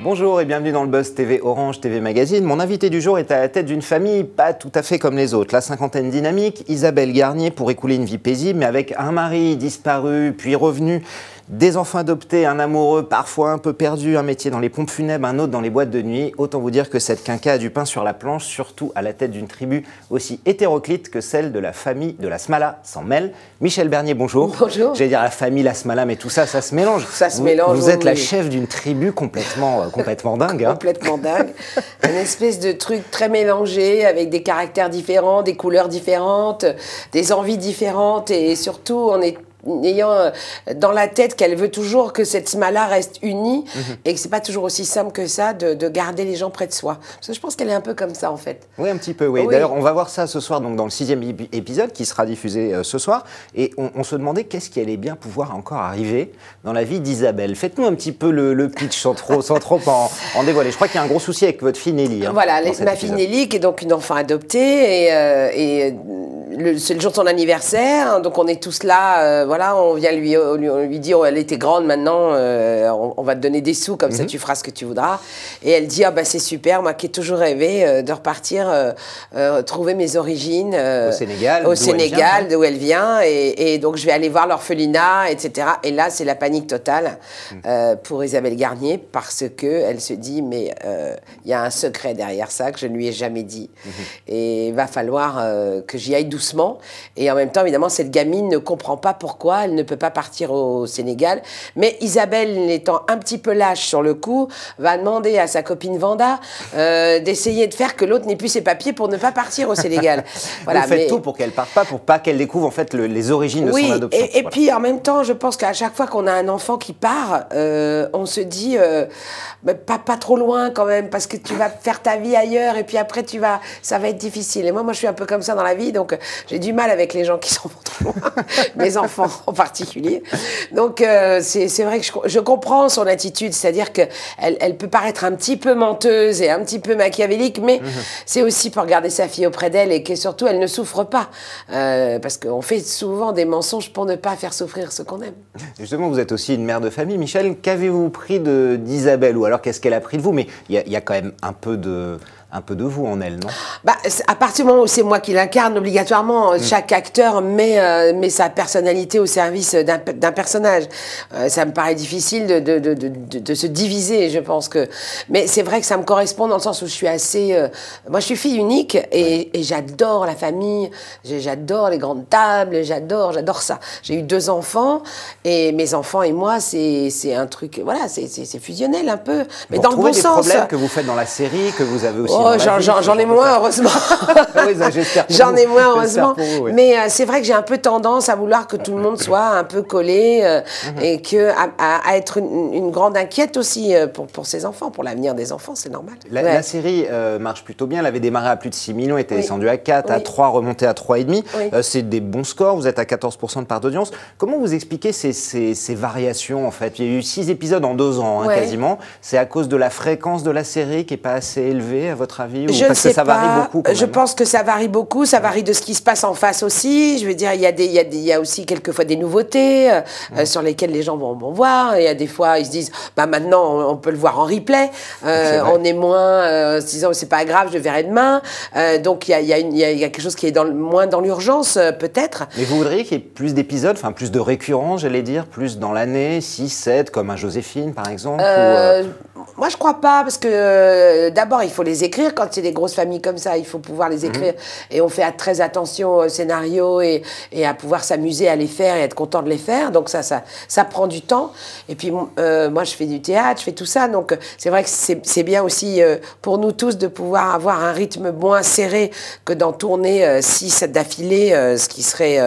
Bonjour et bienvenue dans le Buzz TV Orange TV Magazine. Mon invité du jour est à la tête d'une famille pas tout à fait comme les autres. La cinquantaine dynamique, Isabelle Garnier pour écouler une vie paisible, mais avec un mari disparu puis revenu, des enfants adoptés, un amoureux parfois un peu perdu, un métier dans les pompes funèbres, un autre dans les boîtes de nuit. Autant vous dire que cette quinca a du pain sur la planche, surtout à la tête d'une tribu aussi hétéroclite que celle de la famille de la Smala s'en mêle. Michel Bernier, bonjour. Bonjour. J'allais dire la famille, la Smala, mais tout ça, ça se mélange. Ça se mélange. Vous êtes la chef d'une tribu complètement dingue. Hein. Complètement dingue. Une espèce de truc très mélangé, avec des caractères différents, des couleurs différentes, des envies différentes, et surtout, on est ayant dans la tête qu'elle veut toujours que cette Smala reste unie et que c'est pas toujours aussi simple que ça de garder les gens près de soi. Parce que je pense qu'elle est un peu comme ça en fait. Oui, un petit peu, oui. D'ailleurs, on va voir ça ce soir donc, dans le 6e épisode qui sera diffusé ce soir. Et on se demandait qu'est-ce qui allait bien pouvoir encore arriver dans la vie d'Isabelle. Faites-nous un petit peu le pitch sans trop en dévoiler. Je crois qu'il y a un gros souci avec votre fille Nelly. Hein, voilà, ma fille Nelly qui est donc une enfant adoptée et c'est le jour de son anniversaire, donc on est tous là, voilà, on vient lui dire, elle était grande maintenant, on va te donner des sous, comme ça tu feras ce que tu voudras. Et elle dit, ah bah c'est super, moi qui ai toujours rêvé de repartir, trouver mes origines au Sénégal, d'où elle vient, et donc je vais aller voir l'orphelinat, etc. Et là, c'est la panique totale pour Isabelle Garnier, parce qu'elle se dit, mais il y a un secret derrière ça que je ne lui ai jamais dit. Et il va falloir que j'y aille doucement. Et en même temps, évidemment, cette gamine ne comprend pas pourquoi elle ne peut pas partir au Sénégal. Mais Isabelle, étant un petit peu lâche sur le coup, va demander à sa copine Vanda d'essayer de faire que l'autre n'ait plus ses papiers pour ne pas partir au Sénégal. Voilà, vous faites tout pour qu'elle parte pas, pour pas qu'elle découvre en fait les origines de son adoption. Et puis en même temps, je pense qu'à chaque fois qu'on a un enfant qui part, on se dit pas trop loin quand même, parce que tu vas faire ta vie ailleurs et puis après ça va être difficile. Et moi, je suis un peu comme ça dans la vie, donc j'ai du mal avec les gens qui s'en vont trop loin, mes enfants en particulier. Donc c'est vrai que je comprends son attitude, c'est-à-dire qu'elle peut paraître un petit peu menteuse et un petit peu machiavélique, mais c'est aussi pour garder sa fille auprès d'elle et que surtout elle ne souffre pas, parce qu'on fait souvent des mensonges pour ne pas faire souffrir ceux qu'on aime. Justement, vous êtes aussi une mère de famille. Michel, qu'avez-vous pris d'Isabelle, ou alors qu'est-ce qu'elle a pris de vous? Mais il y a quand même un peu de vous en elle, non? À partir du moment où c'est moi qui l'incarne, obligatoirement, chaque acteur met sa personnalité au service d'un personnage. Ça me paraît difficile de se diviser, je pense que... Mais c'est vrai que ça me correspond dans le sens où je suis assez... Moi, je suis fille unique et j'adore la famille, j'adore les grandes tables, j'adore ça. J'ai eu 2 enfants et mes enfants et moi, c'est un truc... Voilà, c'est fusionnel un peu, mais dans le bon sens. Vous trouvez des problèmes que vous faites dans la série, que vous avez aussi... J'en ai moins, heureusement. Oui, j'en ai moins, heureusement. Vous, oui. Mais c'est vrai que j'ai un peu tendance à vouloir que tout le monde soit un peu collé et à être une grande inquiète aussi pour ses enfants, pour l'avenir des enfants, c'est normal. La série marche plutôt bien. Elle avait démarré à plus de 6 millions, était descendue à 4, à 3, remontée à 3,5. C'est des bons scores. Vous êtes à 14% de part d'audience. Comment vous expliquez ces variations, en fait? Il y a eu 6 épisodes en 2 ans, quasiment. C'est à cause de la fréquence de la série qui n'est pas assez élevée, à votre avis, ou parce que ça varie beaucoup quand même? Je pense que ça varie beaucoup, ça varie de ce qui se passe en face aussi. Je veux dire, il y a aussi quelquefois des nouveautés sur lesquelles les gens vont voir. Il y a des fois, ils se disent, maintenant, on peut le voir en replay. On est moins, se disant, c'est pas grave, je verrai demain. Donc, il y a quelque chose qui est moins dans l'urgence, peut-être. Mais vous voudriez qu'il y ait plus d'épisodes, enfin, plus de récurrence, j'allais dire, plus dans l'année, 6, 7, comme un Joséphine, par exemple Moi, je crois pas, parce que d'abord, il faut les écrire. Quand c'est des grosses familles comme ça, il faut pouvoir les écrire. Et on fait très attention au scénario et à pouvoir s'amuser à les faire et être content de les faire. Donc ça prend du temps. Et puis, moi, je fais du théâtre, je fais tout ça. Donc, c'est vrai que c'est bien aussi pour nous tous de pouvoir avoir un rythme moins serré que d'en tourner 6 d'affilée, ce qui serait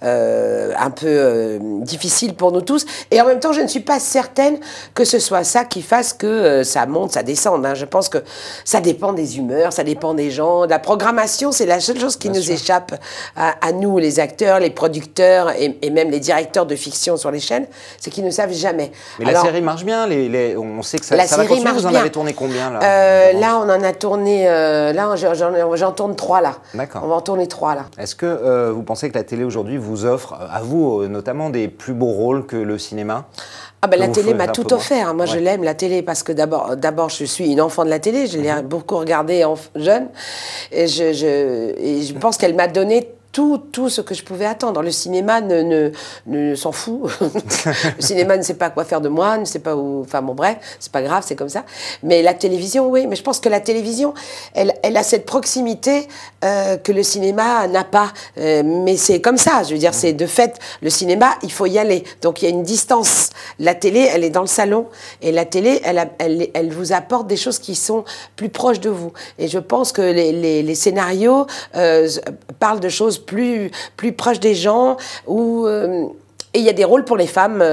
un peu difficile pour nous tous. Et en même temps, je ne suis pas certaine que ce soit ça qui fasse que ça monte, ça descende. Je pense que ça dépend des humeurs, ça dépend des gens. La programmation, c'est la seule chose qui nous échappe à nous, les acteurs, les producteurs et même les directeurs de fiction sur les chaînes, c'est qu'ils ne savent jamais. Mais alors, la série marche bien, on sait que ça va continuer. Vous en avez tourné combien là on en a tourné, là j'en tourne 3 là. D'accord. On va en tourner 3 là. Est-ce que vous pensez que la télé aujourd'hui vous offre, à vous notamment, des plus beaux rôles que le cinéma? La télé m'a tout offert. Moi, je l'aime, la télé. parce que d'abord, je suis une enfant de la télé, je l'ai beaucoup regardée jeune, et je pense qu'elle m'a donné tout ce que je pouvais attendre. Le cinéma ne s'en fout. Le cinéma ne sait pas quoi faire de moi, ne sait pas où... Enfin bon, bref, c'est pas grave, c'est comme ça. Mais la télévision, oui. Mais je pense que la télévision, elle a cette proximité que le cinéma n'a pas. Mais c'est comme ça, je veux dire, c'est de fait, le cinéma, il faut y aller. Donc il y a une distance. La télé, elle est dans le salon. Et la télé, elle vous apporte des choses qui sont plus proches de vous. Et je pense que les scénarios parlent de choses plus proche des gens, et il y a des rôles pour les femmes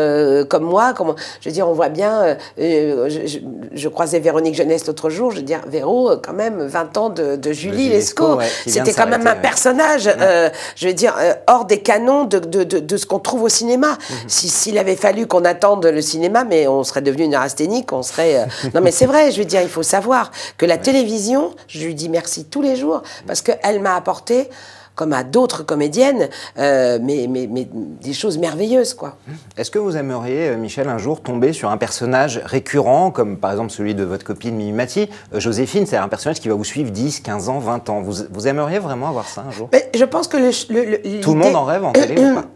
comme moi. Je veux dire, on voit bien, je croisais Véronique Jeunesse l'autre jour, je veux dire, Véro, quand même, 20 ans de Julie Lescaut. Ouais, c'était quand même un personnage, je veux dire, hors des canons de ce qu'on trouve au cinéma. S'il avait fallu qu'on attende le cinéma, mais on serait devenu une neurasthénique, on serait... Non mais c'est vrai, je veux dire, il faut savoir que la télévision, je lui dis merci tous les jours, parce qu'elle m'a apporté, comme à d'autres comédiennes, mais des choses merveilleuses, quoi. Est-ce que vous aimeriez, Michel, un jour tomber sur un personnage récurrent, comme par exemple celui de votre copine Mimi Mati, Joséphine, c'est un personnage qui va vous suivre 10, 15 ans, 20 ans. Vous aimeriez vraiment avoir ça un jour? Mais je pense que tout le monde en rêve en télé ou pas?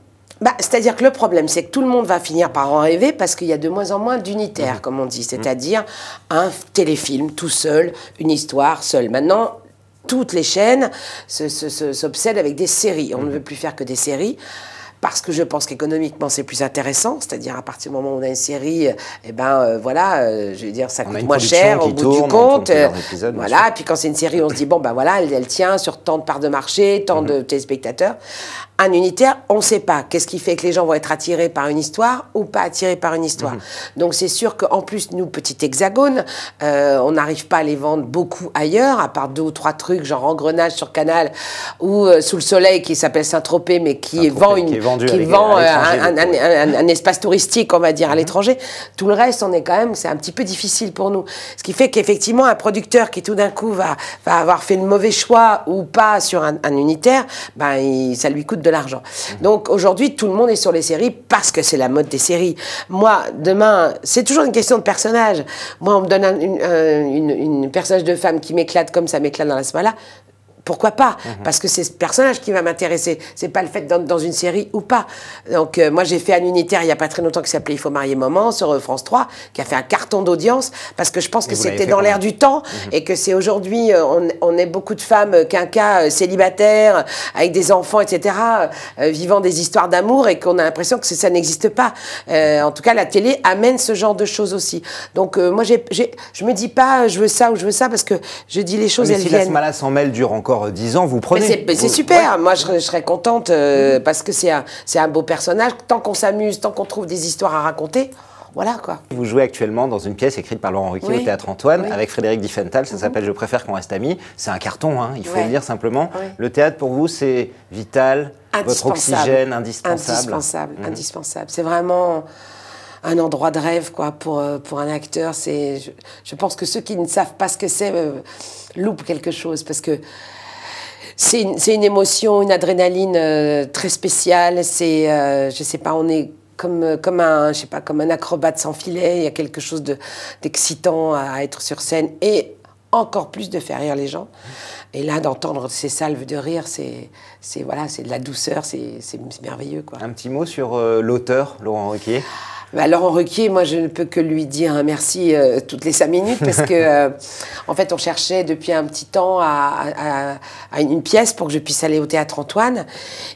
C'est-à-dire que le problème, c'est que tout le monde va finir par en rêver parce qu'il y a de moins en moins d'unitaires, comme on dit, c'est-à-dire un téléfilm tout seul, une histoire seule. Maintenant, toutes les chaînes s'obsèdent avec des séries. On ne veut plus faire que des séries. Parce que je pense qu'économiquement, c'est plus intéressant. C'est-à-dire, à partir du moment où on a une série, voilà, je veux dire, ça coûte moins cher au bout du compte. Voilà, et puis quand c'est une série, on se dit, bon, ben voilà, elle tient sur tant de parts de marché, tant de téléspectateurs. Un unitaire, on ne sait pas. Qu'est-ce qui fait que les gens vont être attirés par une histoire ou pas attirés par une histoire. Donc, c'est sûr qu'en plus, nous, petit hexagone, on n'arrive pas à les vendre beaucoup ailleurs, à part 2 ou 3 trucs, genre Engrenage sur Canal, ou Sous le Soleil, qui s'appelle Saint-Tropez, mais qui vend un espace touristique, on va dire, à l'étranger. Tout le reste, c'est un petit peu difficile pour nous. Ce qui fait qu'effectivement, un producteur qui tout d'un coup va avoir fait le mauvais choix ou pas sur un unitaire, ça lui coûte de l'argent. Donc aujourd'hui, tout le monde est sur les séries parce que c'est la mode des séries. Moi, demain, c'est toujours une question de personnage. Moi, on me donne une personnage de femme qui m'éclate comme ça m'éclate dans la Smala. Pourquoi pas? Parce que c'est ce personnage qui va m'intéresser. C'est pas le fait d'être dans une série ou pas. Donc, moi, j'ai fait un unitaire il y a pas très longtemps qui s'appelait Il faut marier maman sur France 3, qui a fait un carton d'audience, parce que je pense que c'était dans l'air du temps et que c'est aujourd'hui, on est beaucoup de femmes quinquas, célibataires, avec des enfants, etc., vivant des histoires d'amour et qu'on a l'impression que ça n'existe pas. En tout cas, la télé amène ce genre de choses aussi. Donc, moi, je me dis pas je veux ça ou je veux ça, parce que je dis les choses, elles viennent. Si la Smala s'en mêle dure encore 10 ans, vous prenez. C'est super, moi je serais contente parce que c'est un beau personnage. Tant qu'on s'amuse, tant qu'on trouve des histoires à raconter, voilà quoi. Vous jouez actuellement dans une pièce écrite par Laurent Ruquier au Théâtre Antoine avec Frédéric Diffenthal, ça s'appelle Je préfère qu'on reste amis. C'est un carton, hein, il faut le dire simplement. Le théâtre pour vous c'est vital, votre oxygène, indispensable. Indispensable. C'est vraiment un endroit de rêve quoi pour un acteur. Je pense que ceux qui ne savent pas ce que c'est loupent quelque chose parce que c'est une émotion, une adrénaline très spéciale. Je sais pas, on est comme un acrobate sans filet. Il y a quelque chose d'excitant à être sur scène et encore plus de faire rire les gens. Et là, d'entendre ces salves de rire, c'est de la douceur, c'est merveilleux quoi. Un petit mot sur l'auteur Laurent Ruquier. Laurent Ruquier, moi, je ne peux que lui dire un merci toutes les 5 minutes parce que, en fait, on cherchait depuis un petit temps à une pièce pour que je puisse aller au Théâtre Antoine.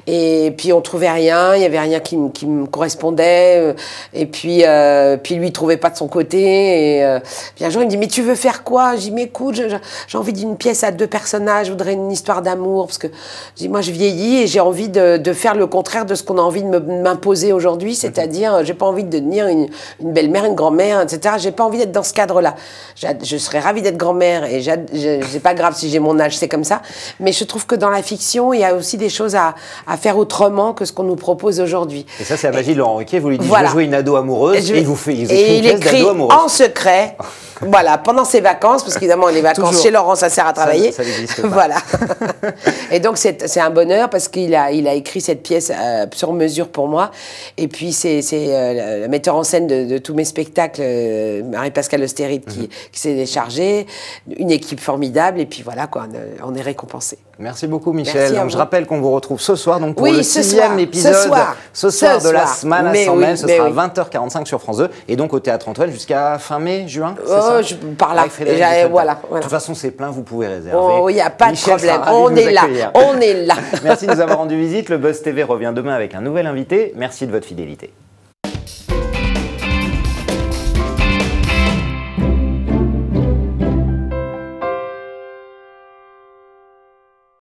Et puis, on trouvait rien, il n'y avait rien qui me correspondait. Et puis lui, il trouvait pas de son côté. Et puis un jour, il me dit, mais tu veux faire quoi? Je dis, mais écoute, j'ai envie d'une pièce à 2 personnages, je voudrais une histoire d'amour. Parce que, je dis, moi, je vieillis et j'ai envie de faire le contraire de ce qu'on a envie de m'imposer aujourd'hui. C'est-à-dire, j'ai pas envie de une belle-mère, une grand-mère, etc. J'ai pas envie d'être dans ce cadre-là. Je serais ravie d'être grand-mère et c'est pas grave si j'ai mon âge, c'est comme ça. Mais je trouve que dans la fiction, il y a aussi des choses à faire autrement que ce qu'on nous propose aujourd'hui. Et ça, c'est la magie de Laurent Ruquier. Vous lui dites, je veux jouer une ado amoureuse et il vous écrit une pièce d'ado amoureuse. En secret. Voilà, pendant ses vacances, parce qu'évidemment, les vacances chez Laurent, ça sert à travailler. Ça n'existe pas. Voilà. Et donc, c'est un bonheur parce qu'il a écrit cette pièce sur mesure pour moi. Et puis, c'est la metteur en scène de tous mes spectacles, Marie-Pascale Austérite, qui s'est déchargée, une équipe formidable, et puis voilà, quoi, on est récompensé. Merci beaucoup, Michel. Donc, je rappelle qu'on vous retrouve ce soir donc, pour oui, le 6e épisode ce soir de La Semaine à 100 mai. Ce sera 20h45 sur France 2 et donc au Théâtre Antoine jusqu'à fin mai, juin. Par là. Voilà. De toute façon, c'est plein, vous pouvez réserver. Oh, il n'y a pas de problème. On est là. On est là. Merci de nous avoir rendu visite. Le Buzz TV revient demain avec un nouvel invité. Merci de votre fidélité.